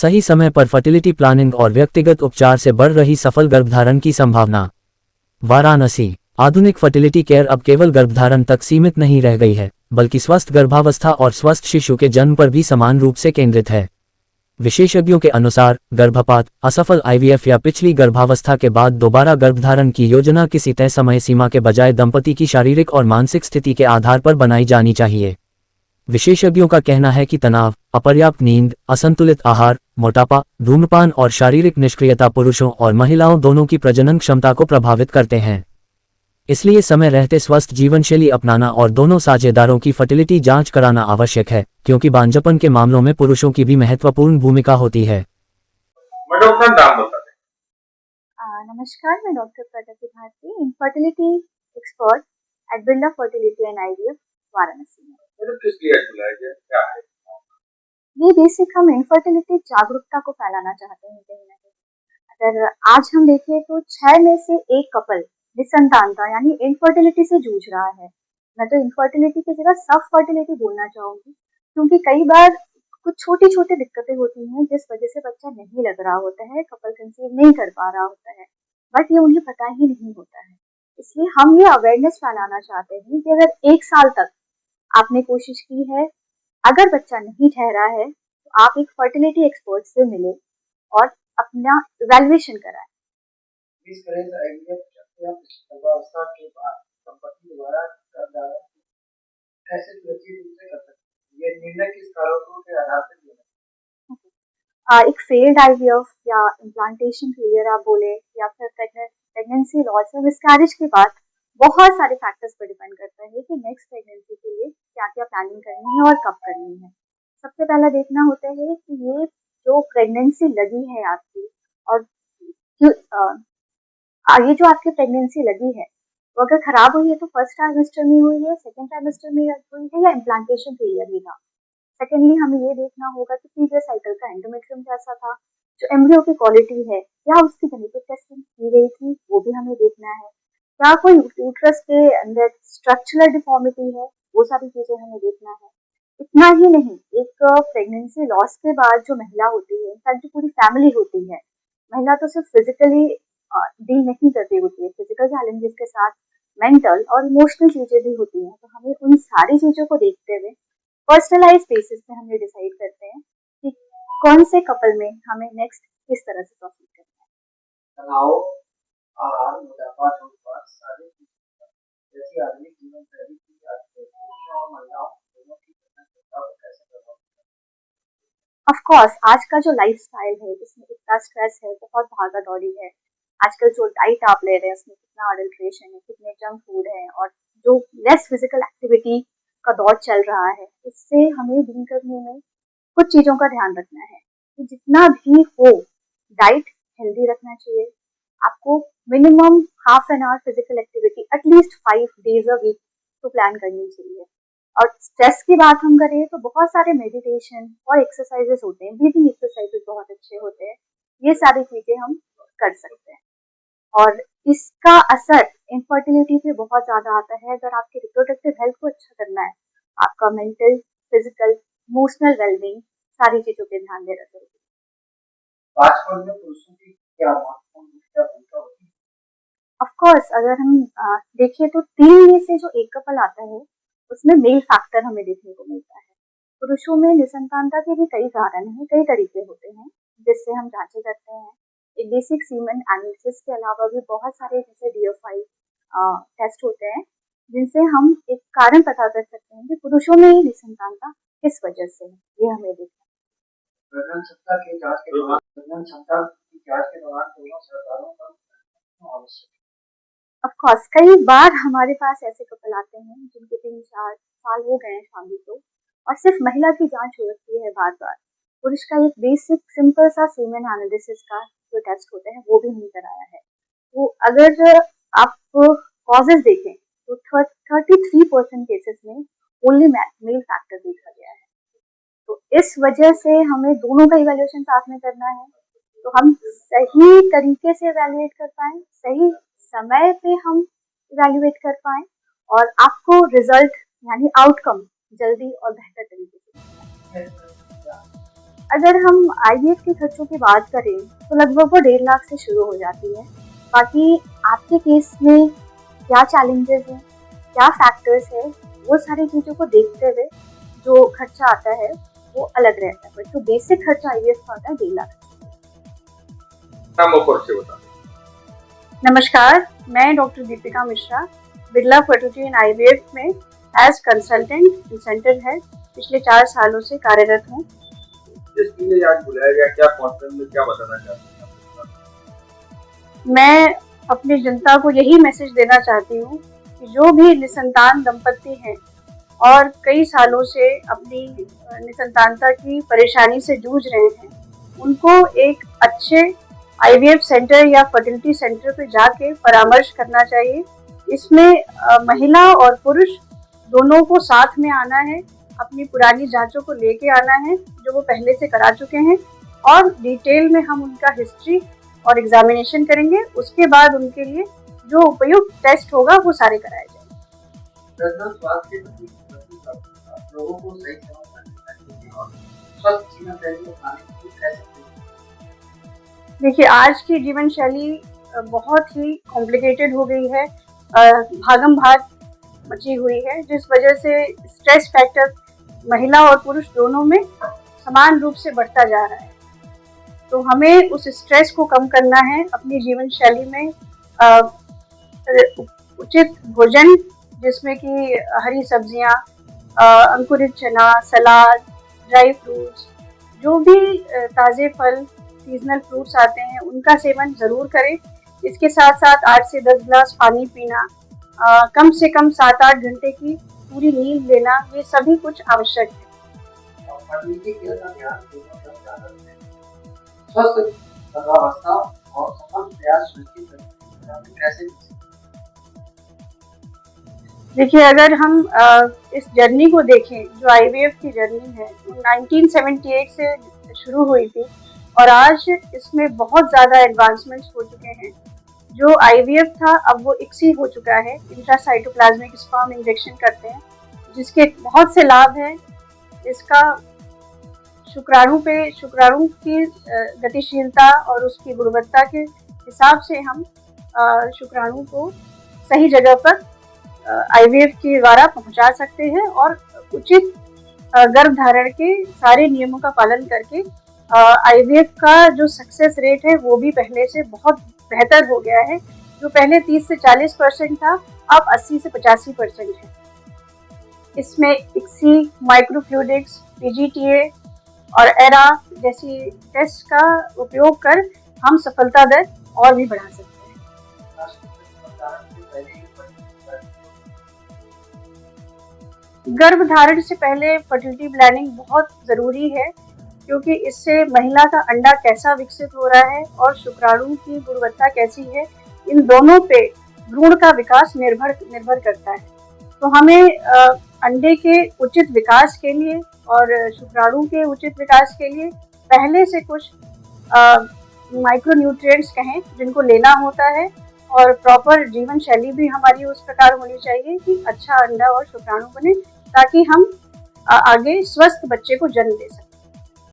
सही समय पर फर्टिलिटी प्लानिंग और व्यक्तिगत उपचार से बढ़ रही सफल गर्भधारण की संभावना। वाराणसी। आधुनिक फर्टिलिटी केयर अब केवल गर्भधारण तक सीमित नहीं रह गई है, बल्कि स्वस्थ गर्भावस्था और स्वस्थ शिशु के जन्म पर भी समान रूप से केंद्रित है। विशेषज्ञों के अनुसार गर्भपात, असफल आईवीएफ या पिछली गर्भावस्था के बाद दोबारा गर्भधारण की योजना किसी तय समय सीमा के बजाय दंपति की शारीरिक और मानसिक स्थिति के आधार पर बनाई जानी चाहिए। विशेषज्ञों का कहना है कि तनाव, अपर्याप्त नींद, असंतुलित आहार, मोटापा, धूम्रपान और शारीरिक निष्क्रियता पुरुषों और महिलाओं दोनों की प्रजनन क्षमता को प्रभावित करते हैं। इसलिए समय रहते स्वस्थ जीवनशैली अपनाना और दोनों साझेदारों की फर्टिलिटी जांच कराना आवश्यक है, क्योंकि बांझपन के मामलों में पुरुषों की भी महत्वपूर्ण भूमिका होती है। मैं डॉक्टर नाम बता दें। नमस्कार, मैं doctor Pragati Bharati, infertility expert at Birla fertility and IVF Varanasi में। मतलब किस लिए बुलाया गया, क्या है? ये बेसिक हम इनफर्टिलिटी जागरूकता को फैलाना चाहते हैं कहीं ना कहीं। अगर आज हम देखें तो 6 में से 1 कपल निसंतानता यानी इनफर्टिलिटी से जूझ रहा है। मैं तो इनफर्टिलिटी की जगह सब फर्टिलिटी बोलना चाहूंगी, क्योंकि कई बार कुछ छोटी छोटी दिक्कतें होती हैं जिस वजह से बच्चा नहीं लग रहा होता है, कपल कंसीव नहीं कर पा रहा होता है, बट ये उन्हें पता ही नहीं होता है। इसलिए हम ये अवेयरनेस फैलाना चाहते हैं कि अगर 1 साल तक आपने कोशिश की है, अगर बच्चा नहीं ठहरा है, तो आप एक फर्टिलिटी एक्सपर्ट से मिले और अपना इवैल्यूएशन कराएं। इस तरह से आईवीएफ गर्भावस्था के बाद दंपति द्वारा गर्भधारण कैसे सुरक्षित रूप से कर सकते हैं? ये निर्णय किस कारकों के आधार पर लिया जाता है? एक फेल्ड आईवीएफ या इम्प्लांटेशन फेलियर आप बोले, या फिर प्रेगनेंसी लॉस या मिसकैरेज के बाद बहुत सारे फैक्टर्स पर डिपेंड करता है कि नेक्स्ट प्रेगनेंसी के लिए क्या क्या प्लानिंग करनी है और कब करनी है। सबसे पहला देखना होता है कि ये जो प्रेगनेंसी लगी है आपकी, और ये जो आपकी प्रेगनेंसी लगी है, वो अगर खराब हुई है तो फर्स्ट ट्राइमेस्टर में हुई है, सेकेंड ट्राइमेस्टर में हुई है, या इम्प्लांटेशन फेलियर ही था। सेकेंडली हमें ये देखना होगा कि प्रीवियस साइकिल का एंडोमेट्रियम कैसा था, जो एम्ब्रियो की क्वालिटी है, क्या उसकी जेनेटिक टेस्टिंग की गई थी, वो भी हमें देखना है। क्या कोई यूट्रस के अंदर स्ट्रक्चरल डिफॉर्मिटी है, वो सारी चीजें हमें देखना है। इतना ही नहीं, एक प्रेगनेंसी लॉस के बाद जो महिला होती है, इनफैक्ट जो पूरी फैमिली होती है, महिला तो सिर्फ फिजिकली डील नहीं करती होती है, फिजिकल चैलेंजेस के साथ मेंटल और इमोशनल चीजें भी होती हैं। तो हमें उन सारी चीजों को देखते हुए पर्सनलाइज बेसिस पे हम ये डिसाइड करते हैं कि कौन से कपल में हमें नेक्स्ट किस तरह से प्रोसीड करना है। तनाव, आहार, मोटापा, धूम्रपान, शारीरिक जैसी आधुनिक जीवन शैली की पुरुषों और महिलाओं दोनों की प्रजनन क्षमता को कैसे प्रभावित करती है? ऑफ कोर्स आज का जो लाइफस्टाइल है, इसमें इतना स्ट्रेस है, बहुत भागा दौड़ी है। आजकल जो डाइट आप ले रहे हैं उसमें कितना अडल्ट्रेशन है, कितने जंक फूड है, और जो लेस फिजिकल एक्टिविटी का दौर चल रहा है, इससे हमें डील करने में कुछ चीजों का ध्यान रखना है कि जितना भी हो डाइट हेल्दी रखना चाहिए। आपको minimum half an hour physical activity at least 5 days a week तो प्लान करनी चाहिए। और स्ट्रेस की बात हम करें तो बहुत सारे मेडिटेशन और एक्सरसाइजेस होते हैं, ब्रीदिंग एक्सरसाइजेस बहुत अच्छे होते हैं, ये सारी चीजें हम कर सकते हैं। और इसका असर इनफर्टिलिटी पे बहुत ज्यादा आता है। अगर आपके रिप्रोडक्टिव हेल्थ को अच्छा करना है, आपका मेंटल, फिजिकल, इमोशनल वेलबींग, सारी चीजों पे ध्यान देना जरूरी है। आजकल में पुरुषों की क्या महत्वपूर्ण भूमिका होती है? ऑफ कोर्स अगर हम देखें तो 3 में से जो 1 कपल आता है, उसमें मेल फैक्टर हमें देखने को मिलता है। पुरुषों में निसंतानता के भी कई कारण हैं, कई तरीके होते हैं जिससे हम जांचें करते हैं। एक बेसिक सीमन एनालिसिस के अलावा भी बहुत सारे जैसे DFI टेस्ट होते हैं, जिनसे हम एक कारण पता कर सकते हैं कि पुरुषों में ही निसंतानता किस वजह से है, ये हमें देखना है। प्रजनन क्षमता की जांच के दौरान दोनों सरकारों का आवश्यक है। ऑफ कोर्स कई बार हमारे पास ऐसे कपल आते हैं जिनके 3-4 साल हो गए हैं शादी को, और सिर्फ महिला की जांच हो रखी है बार बार। पुरुष का एक बेसिक सिंपल सा सीमेन एनालिसिस का जो टेस्ट होते हैं वो भी नहीं कराया है। वो अगर आप कॉजेज देखें तो 33% केसेस में ओनली मेल फैक्टर देखा गया है। तो इस वजह से हमें दोनों का इवैल्यूएशन साथ में करना है, तो हम सही तरीके से इवैल्यूएट कर पाए, सही समय पे हम इवैल्यूएट कर पाए, और आपको रिजल्ट यानी आउटकम जल्दी और बेहतर तरीके से। अगर हम आईवीएफ के खर्चों की बात करें तो लगभग वो 1.5 लाख से शुरू हो जाती है। बाकी आपके केस में क्या चैलेंजेस हैं, क्या फैक्टर्स है, वो सारी चीज़ों को देखते हुए जो खर्चा आता है वो अलग रहता है। बट जो बेसिक खर्चा आईवीएफ का होता है 1.5 लाख। नाम और परिचय बता दें। नमस्कार, मैं doctor Deepika Mishra, Birla fertility and IVF में एज कंसल्टेंट सेंटर हेड पिछले 4 सालों से कार्यरत हूँ। जिसके लिए आज बुलाया गया, क्या कॉन्फ्रेंस में क्या बताना चाहते हैं? मैं अपनी जनता को यही मैसेज देना चाहती हूँ कि जो भी निसंतान दंपत्ति हैं और कई सालों से अपनी निसंतानता की परेशानी से जूझ रहे हैं, उनको एक अच्छे आईवीएफ सेंटर या फर्टिलिटी सेंटर पे जाके परामर्श करना चाहिए। इसमें महिला और पुरुष दोनों को साथ में आना है, अपनी पुरानी जांचों को लेके आना है जो वो पहले से करा चुके हैं, और डिटेल में हम उनका हिस्ट्री और एग्जामिनेशन करेंगे। उसके बाद उनके लिए जो उपयुक्त टेस्ट होगा वो सारे कराए जाएंगे। स्वास्थ्य के प्रति लोगों को सही समझ और स्वस्थ जीवन शैली अपनाने के लिए कैसे? देखिए, आज की जीवन शैली बहुत ही कॉम्प्लिकेटेड हो गई है, भागम भाग मची हुई है, जिस वजह से स्ट्रेस फैक्टर महिला और पुरुष दोनों में समान रूप से बढ़ता जा रहा है। तो हमें उस स्ट्रेस को कम करना है, अपनी जीवन शैली में उचित भोजन जिसमें कि हरी सब्जियां, अंकुरित चना, सलाद, ड्राई फ्रूट्स, जो भी ताज़े फल, सीजनल फ्रूट्स आते हैं उनका सेवन ज़रूर करें। इसके साथ साथ 8 से 10 गिलास पानी पीना, कम से कम 7-8 घंटे की पूरी नींद लेना, ये सभी कुछ आवश्यक है। स्वस्थ गर्भावस्था और सफल प्रयास सुनिश्चित करने कैसे? देखिए, अगर हम इस जर्नी को देखें, जो आईवीएफ की जर्नी है, 1978 से शुरू हुई थी और आज इसमें बहुत ज़्यादा एडवांसमेंट्स हो चुके हैं। जो आईवीएफ था अब वो ICSI हो चुका है, इंट्रासाइटोप्लाज्मिक स्पर्म इंजेक्शन करते हैं, जिसके बहुत से लाभ हैं। इसका शुक्राणु की गतिशीलता और उसकी गुणवत्ता के हिसाब से हम शुक्राणु को सही जगह पर आईवीएफ के द्वारा पहुंचा सकते हैं और उचित गर्भधारण के सारे नियमों का पालन करके आईवीएफ का जो सक्सेस रेट है वो भी पहले से बहुत बेहतर हो गया है। जो पहले 30 से 40% था, अब 80 से 85% है। इसमें ICSI, माइक्रोफ्लूइडिक्स, PGTA और ERA जैसी टेस्ट का उपयोग कर हम सफलता दर और भी बढ़ा सकते हैं। गर्भधारण से पहले फर्टिलिटी प्लानिंग बहुत ज़रूरी है, क्योंकि इससे महिला का अंडा कैसा विकसित हो रहा है और शुक्राणु की गुणवत्ता कैसी है, इन दोनों पे भ्रूण का विकास निर्भर करता है। तो हमें अंडे के उचित विकास के लिए और शुक्राणु के उचित विकास के लिए पहले से कुछ माइक्रोन्यूट्रिएंट्स कहें जिनको लेना होता है, और प्रॉपर जीवन शैली भी हमारी उस प्रकार होनी चाहिए कि अच्छा अंडा और शुक्राणु बने, ताकि हम आगे स्वस्थ बच्चे को जन्म दे सकें।